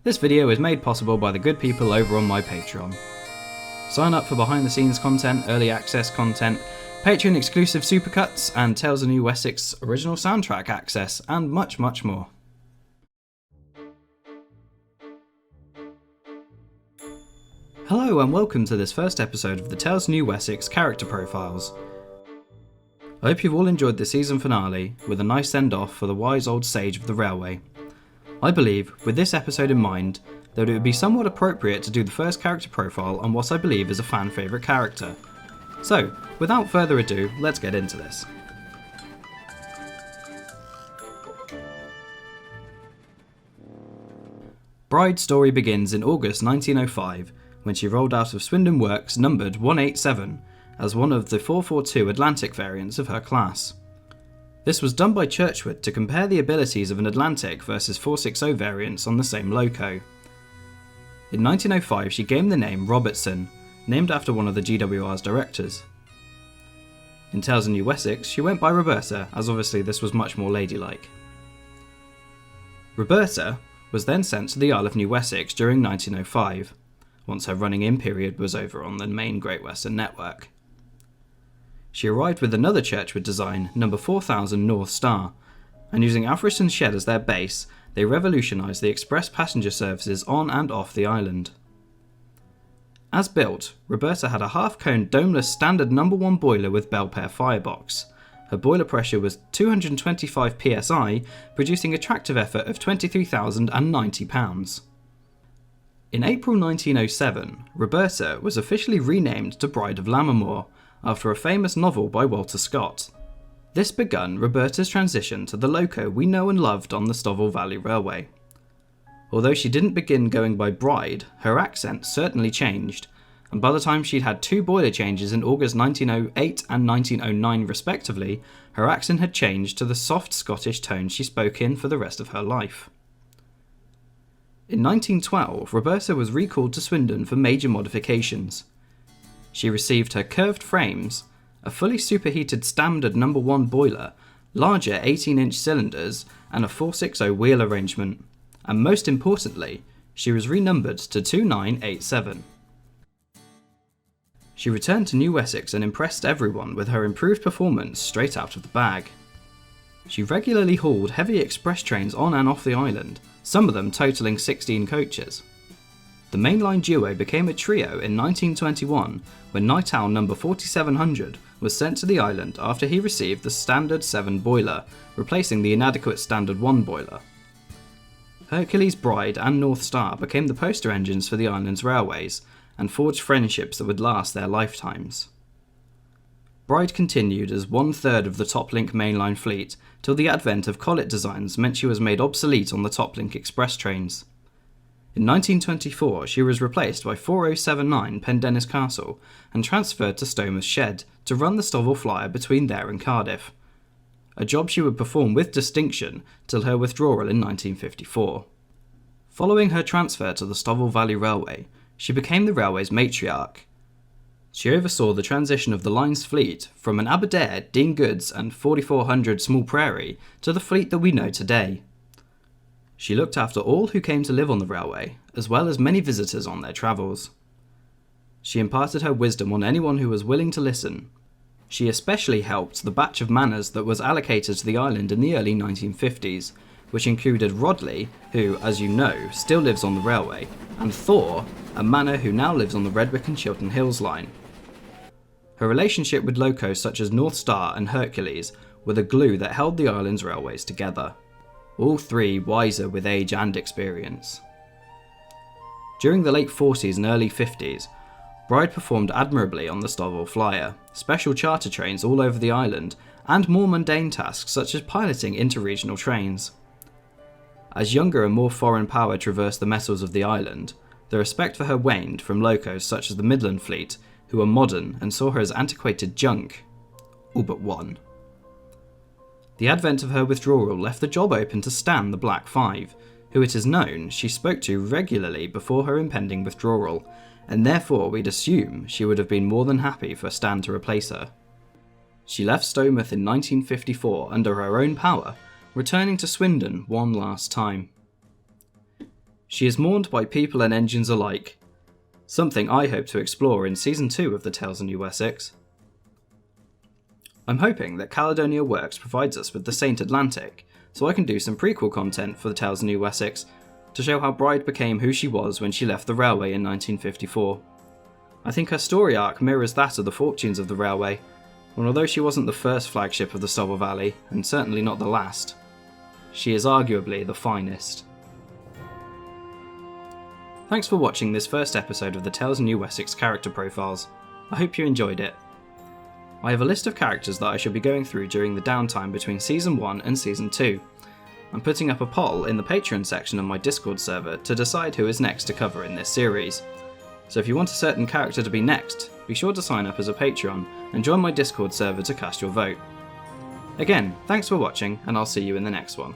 This video is made possible by the good people over on my Patreon. Sign up for behind the scenes content, early access content, Patreon exclusive supercuts, and ToNW Wessex original soundtrack access, and much more. Hello and welcome to this first episode of the ToNW Wessex Character Profiles. I hope you've all enjoyed the season finale with a nice send-off for the wise old sage of the railway. I believe, with this episode in mind, that it would be somewhat appropriate to do the first character profile on what I believe is a fan favourite character. So, without further ado, let's get into this. Bride's story begins in August 1905, when she rolled out of Swindon Works numbered 187 as one of the 442 Atlantic variants of her class. This was done by Churchward to compare the abilities of an Atlantic versus 460 variants on the same loco. In 1905 she gained the name Robertson, named after one of the GWR's directors. In ToNW Wessex she went by Roberta, as obviously this was much more ladylike. Roberta was then sent to the Isle of New Wessex during 1905, once her running-in period was over on the main Great Western network. She arrived with another Churchward design, number 4000 North Star, and using Alfriston Shed as their base, they revolutionised the express passenger services on and off the island. As built, Roberta had a half-cone domeless standard number 1 boiler with Belpaire firebox. Her boiler pressure was 225 psi, producing a tractive effort of 23,090 pounds. In April 1907, Roberta was officially renamed to Bride of Lammermoor, after a famous novel by Walter Scott. This begun Roberta's transition to the loco we know and loved on the Stowell Valley Railway. Although she didn't begin going by Bride, her accent certainly changed, and by the time she'd had 2 boiler changes in August 1908 and 1909 respectively, her accent had changed to the soft Scottish tone she spoke in for the rest of her life. In 1912, Roberta was recalled to Swindon for major modifications. She received her curved frames, a fully superheated standard number 1 boiler, larger 18-inch cylinders, and a 460 wheel arrangement, and most importantly, she was renumbered to 2987. She returned to New Wessex and impressed everyone with her improved performance straight out of the bag. She regularly hauled heavy express trains on and off the island, some of them totalling 16 coaches. The mainline duo became a trio in 1921 when Night Owl number 4700 was sent to the island after he received the standard 7 boiler, replacing the inadequate standard 1 boiler. Hercules, Bride and North Star became the poster engines for the island's railways and forged friendships that would last their lifetimes. Bride continued as 1/3 of the Toplink mainline fleet till the advent of collet designs meant she was made obsolete on the Toplink express trains. In 1924 she was replaced by 4079 Pendennis Castle and transferred to Stomer's Shed to run the Stowell Flyer between there and Cardiff, a job she would perform with distinction till her withdrawal in 1954. Following her transfer to the Stowell Valley Railway, she became the railway's matriarch. She oversaw the transition of the line's fleet from an Aberdare, Dean Goods and 4400 Small Prairie to the fleet that we know today. She looked after all who came to live on the railway, as well as many visitors on their travels. She imparted her wisdom on anyone who was willing to listen. She especially helped the batch of manors that was allocated to the island in the early 1950s, which included Rodley, who, as you know, still lives on the railway, and Thor, a manor who now lives on the Redwick and Chiltern Hills line. Her relationship with locos such as North Star and Hercules were the glue that held the island's railways together. All 3 wiser with age and experience. During the late 40s and early 50s, Bride performed admirably on the Stowell Flyer, special charter trains all over the island, and more mundane tasks such as piloting interregional trains. As younger and more foreign power traversed the metals of the island, the respect for her waned from locos such as the Midland Fleet, who were modern and saw her as antiquated junk. All but one. The advent of her withdrawal left the job open to Stan the Black Five, who it is known she spoke to regularly before her impending withdrawal, and therefore we'd assume she would have been more than happy for Stan to replace her. She left Stowmouth in 1954 under her own power, returning to Swindon one last time. She is mourned by people and engines alike, something I hope to explore in Season 2 of the Tales of New Wessex. I'm hoping that Caledonia Works provides us with the Saint Atlantic, so I can do some prequel content for the Tales of New Wessex to show how Bride became who she was when she left the railway in 1954. I think her story arc mirrors that of the Fortunes of the Railway, and although she wasn't the first flagship of the Sobble Valley, and certainly not the last, she is arguably the finest. Thanks for watching this first episode of the Tales of New Wessex Character Profiles. I hope you enjoyed it. I have a list of characters that I shall be going through during the downtime between Season 1 and Season 2. I'm putting up a poll in the Patreon section of my Discord server to decide who is next to cover in this series. So if you want a certain character to be next, be sure to sign up as a Patreon and join my Discord server to cast your vote. Again, thanks for watching, and I'll see you in the next one.